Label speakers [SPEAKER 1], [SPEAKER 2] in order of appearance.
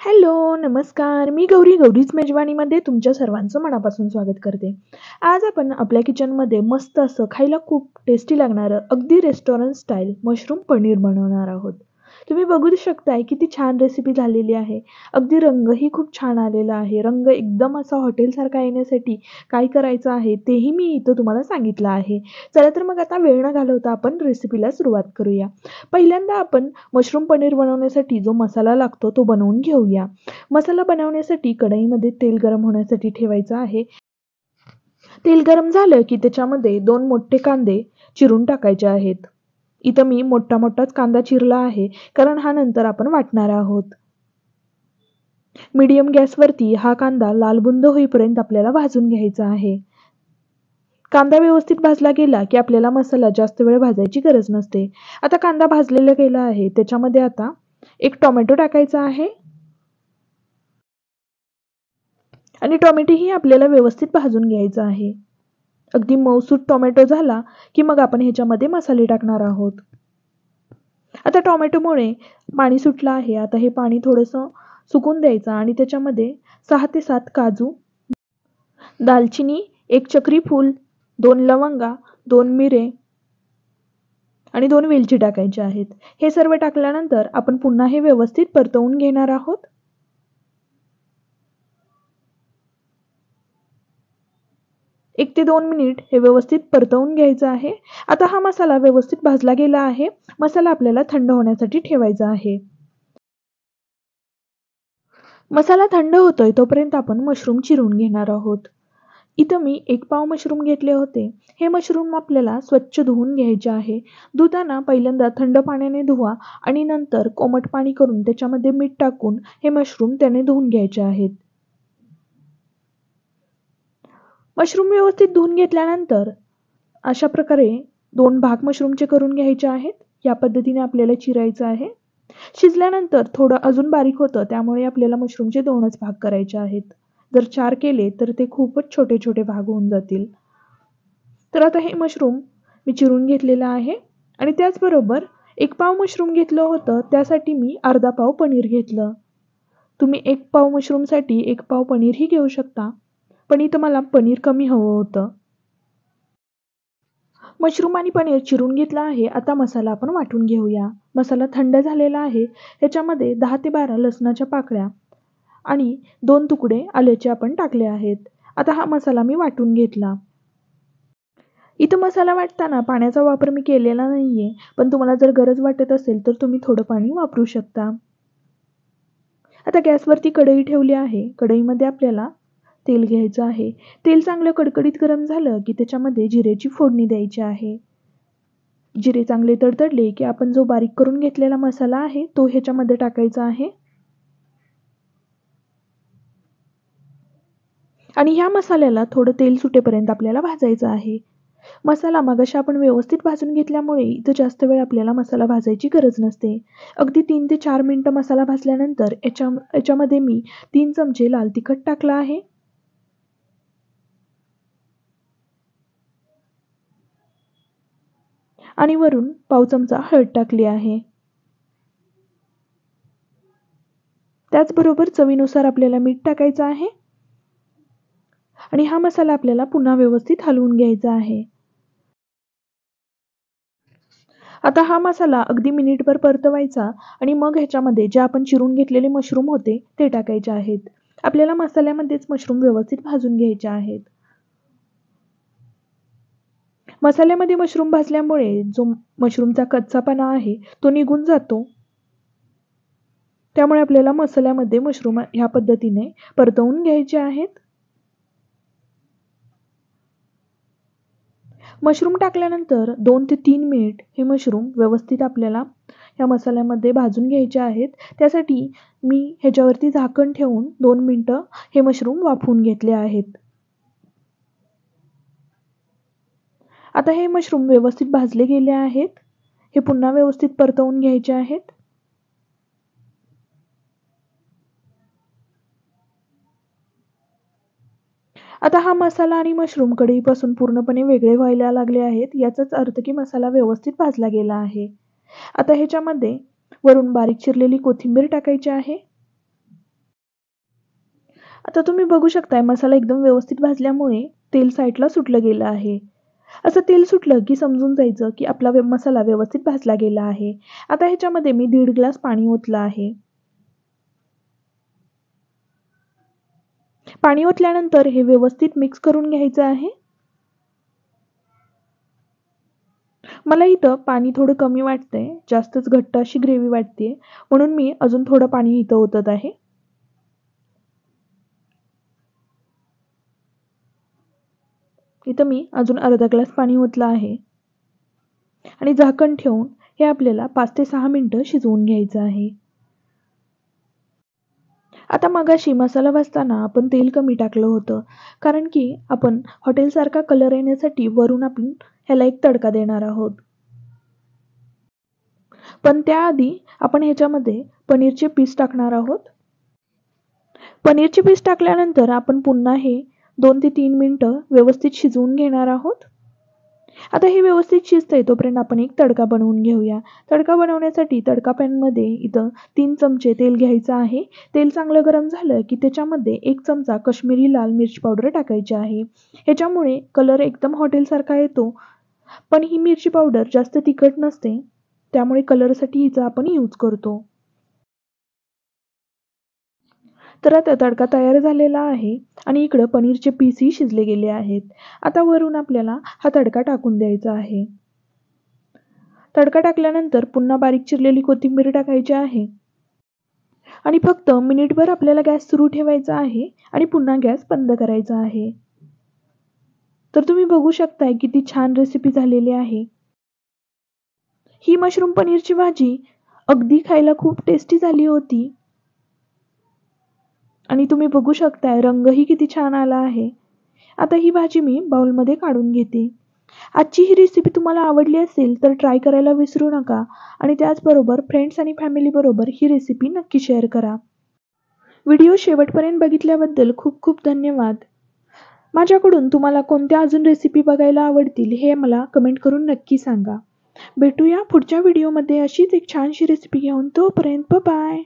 [SPEAKER 1] Hello, नमस्कार. मी गौरीच मेजवानीमध्ये तुमच्या सर्वांचं मनापासून स्वागत करते. आज आपण आपल्या किचनमध्ये मस्त असं खायला खूप टेस्टी लागणारं अगदी रेस्टॉरंट स्टाईल मशरूम पनीर बनवणार आहोत. तुम्ही बघू शकताय किती छान रेसिपी झालेली आहे. अगदी रंगही खूप छान आलेला आहे. रंग एकदम असा हॉटेलसारखा येण्यासाठी काय करायचं आहे तेही मी इथं तुम्हाला सांगितलं आहे. चला तर मग आता वेळ न घालवता आपण रेसिपीला सुरुवात करूया. पहिल्यांदा आपण मशरूम पनीर बनवण्यासाठी जो मसाला लागतो तो बनवून घेऊया. मसाला बनवण्यासाठी कढईमध्ये तेल गरम होण्यासाठी ठेवायचं आहे. तेल गरम झालं की त्याच्यामध्ये 2 मोठे कांदे चिरून टाकायचे आहेत. इथं मी मोठाच कांदा चिरला आहे, कारण हा नंतर आपण वाटणार आहोत. मीडियम गॅसवरती हा कांदा लालबुंद होईपर्यंत आपल्याला भाजून घ्यायचा आहे. कांदा व्यवस्थित भाजला गेला की आपल्याला मसाला जास्त वेळ भाजायची गरज नसते. आता कांदा भाजलेला गेला आहे, त्याच्यामध्ये आता एक टोमॅटो टाकायचा आहे आणि टोमॅटोही आपल्याला व्यवस्थित भाजून घ्यायचा आहे. अगदी मऊसूत टोमॅटो झाला की मग आपण ह्याच्यामध्ये मसाले टाकणार आहोत. आता टोमॅटोमुळे पाणी सुटलं आहे. आता हे पाणी थोडंसं सुकून द्यायचं आणि त्याच्यामध्ये 6 ते 7 काजू, दालचिनी, 1 चक्री फूल, 2 लवंगा, 2 मिरे आणि 2 वेलची टाकायच्या आहेत. हे सर्व टाकल्यानंतर आपण पुन्हा हे व्यवस्थित परतवून घेणार आहोत. 1 ते 2 मिनिट हे व्यवस्थित परतवून घ्यायचं आहे. आता हा मसाला व्यवस्थित भाजला गेला आहे. मसाला आपल्याला थंड होण्यासाठी ठेवायचा आहे. मसाला थंड होतोय तोपर्यंत आपण मशरूम चिरून घेणार आहोत. इथं मी 1 पाव मशरूम घेतले होते. हे मशरूम आपल्याला स्वच्छ धुवून घ्यायचे आहे. धुताना पहिल्यांदा थंड पाण्याने धुवा आणि नंतर कोमट पाणी करून त्याच्यामध्ये मीठ टाकून हे मशरूम त्याने धुवून घ्यायचे आहेत. मशरूम व्यवस्थित धुवून घेतल्यानंतर अशा प्रकारे 2 भाग मशरूमचे करून घ्यायचे आहेत. या पद्धतीने आपल्याला चिरायचं आहे. शिजल्यानंतर थोडं अजून बारीक होतं, त्यामुळे आपल्याला मशरूमचे 2च भाग करायचे आहेत. जर 4 केले तर ते खूपच छोटे भाग होऊन जातील. तर आता हे मशरूम मी चिरून घेतलेलं आहे आणि त्याचबरोबर 1 पाव मशरूम घेतलं होतं, त्यासाठी मी अर्धा पाव पनीर घेतलं. तुम्ही 1 पाव मशरूमसाठी 1 पाव पनीरही घेऊ शकता, पण इथं मला पनीर कमी हवं होतं. मशरूम आणि पनीर चिरून घेतलं आहे. आता मसाला आपण वाटून घेऊया. मसाला थंड झालेला आहे. ह्याच्यामध्ये 10 ते 12 लसणाच्या पाकळ्या आणि 2 तुकडे आल्याचे आपण टाकले आहेत. आता हा मसाला मी वाटून घेतला. इथं मसाला वाटताना पाण्याचा वापर मी केलेला नाहीये, पण तुम्हाला जर गरज वाटत असेल तर तुम्ही थोडं पाणी वापरू शकता. आता गॅसवरती कढई ठेवली आहे. कढईमध्ये आपल्याला तेल घ्यायचं आहे. तेल चांगलं कडकडीत गरम झालं की त्याच्यामध्ये जिऱ्याची फोडणी द्यायची आहे. जिरे चांगले तडतडले की आपण जो बारीक करून घेतलेला मसाला आहे तो ह्याच्यामध्ये टाकायचा आहे. आणि ह्या मसाल्याला थोडं तेल सुटेपर्यंत आपल्याला भाजायचं आहे. मसाला मगाशी आपण व्यवस्थित भाजून घेतल्यामुळे इथं जास्त वेळ आपल्याला मसाला भाजायची गरज नसते. अगदी 3 ते 4 मिनिटं मसाला भाजल्यानंतर याच्यामध्ये मी 3 चमचे लाल तिखट टाकलं आहे. आणि वरून पाव चमचा हळद टाकली आहे. त्याचबरोबर चवीनुसार आपल्याला मीठ टाकायचं आहे. आणि हा मसाला आपल्याला पुन्हा व्यवस्थित हलवून घ्यायचा आहे. आता हा मसाला अगदी मिनिटभर परतवायचा आणि मग ह्याच्यामध्ये जे आपण चिरून घेतलेले मशरूम होते ते टाकायचे आहेत. आपल्याला मसाल्यामध्येच मशरूम व्यवस्थित भाजून घ्यायचे आहेत. मसाल्यामध्ये मशरूम भाजल्यामुळे जो मशरूमचा कच्चापणा आहे तो निघून जातो. त्यामुळे आपल्याला मसाल्यामध्ये मशरूम ह्या पद्धतीने परतवून घ्यायचे आहेत. मशरूम टाकल्यानंतर 2 ते 3 मिनिट हे मशरूम व्यवस्थित आपल्याला या मसाल्यामध्ये भाजून घ्यायचे आहेत. त्यासाठी मी ह्याच्यावरती झाकण ठेवून 2 मिनिटं हे मशरूम वाफवून घेतले आहेत. आता हे मशरूम व्यवस्थित भाजले गेले आहेत. हे पुन्हा व्यवस्थित परतवून घ्यायचे आहेत. आता हा मसाला आणि मशरूम कढईपासून पूर्णपणे वेगळे व्हायला लागले आहेत. याचाच अर्थ की मसाला व्यवस्थित भाजला गेला आहे. आता ह्याच्यामध्ये वरून बारीक चिरलेली कोथिंबीर टाकायची आहे. आता तुम्ही बघू शकताय मसाला एकदम व्यवस्थित भाजल्यामुळे तेल साईडला सुटलं गेलं आहे. असं तेल सुटलं की समजून जायचं की आपला मसाला व्यवस्थित भाजला गेला आहे. आता ह्याच्यामध्ये मी 1.5 ग्लास पाणी ओतलं आहे. पाणी ओतल्यानंतर हे व्यवस्थित मिक्स करून घ्यायचं आहे. मला इथं पाणी थोडं कमी वाटतंय, जास्तच घट्ट अशी ग्रेव्ही वाटते, म्हणून मी अजून थोडं पाणी इथं ओतत आहे. इथं मी अजून अर्धा ग्लास पाणी ओतलं आहे आणि झाकण ठेवून हे आपल्याला 5 ते 6 मिनिटं शिजवून घ्यायचं आहे. आता मगाशी मसाला भाजताना आपण तेल कमी टाकलं होतं, कारण की आपण हॉटेलसारखा कलर येण्यासाठी वरून आपण ह्याला एक तडका देणार आहोत. पण त्याआधी आपण ह्याच्यामध्ये पनीरचे पीस टाकणार आहोत. पनीरचे पीस टाकल्यानंतर आपण पुन्हा हे 2 ते 3 मिनिटं व्यवस्थित शिजवून घेणार आहोत. आता हे व्यवस्थित शिजतंय तोपर्यंत आपण एक तडका बनवून घेऊया. तडका बनवण्यासाठी तडका पॅनमध्ये इथं 3 चमचे तेल घ्यायचं आहे. तेल चांगलं गरम झालं की त्याच्यामध्ये 1 चमचा काश्मीरी लाल मिरची पावडर टाकायची आहे. ह्याच्यामुळे कलर एकदम हॉटेलसारखा येतो. पण ही मिरची पावडर जास्त तिखट नसते, त्यामुळे कलरसाठी हिचा आपण यूज करतो. तर आता तडका तयार झालेला आहे आणि इकडं पनीरचे पीसही शिजले गेले आहेत. आता वरून आपल्याला हा तडका टाकून द्यायचा आहे. तडका टाकल्यानंतर पुन्हा बारीक चिरलेली कोथिंबीर टाकायची आहे आणि फक्त मिनिटभर आपल्याला गॅस सुरू ठेवायचा आहे आणि पुन्हा गॅस बंद करायचा आहे. तर तुम्ही बघू शकताय किती छान रेसिपी झालेली आहे. ही मशरूम पनीरची भाजी अगदी खायला खूप टेस्टी झाली होती आणि तुम्ही बघू शकताय रंगही किती छान आला आहे. आता ही भाजी मी बाउलमध्ये काढून घेते. आजची ही रेसिपी तुम्हाला आवडली असेल तर ट्राय करायला विसरू नका आणि त्याचबरोबर फ्रेंड्स आणि फॅमिलीबरोबर ही रेसिपी नक्की शेअर करा. व्हिडिओ शेवटपर्यंत बघितल्याबद्दल खूप खूप धन्यवाद. माझ्याकडून तुम्हाला कोणत्या अजून रेसिपी बघायला आवडतील हे मला कमेंट करून नक्की सांगा. भेटूया पुढच्या व्हिडिओमध्ये अशीच एक छानशी रेसिपी घेऊन. तोपर्यंत बाय.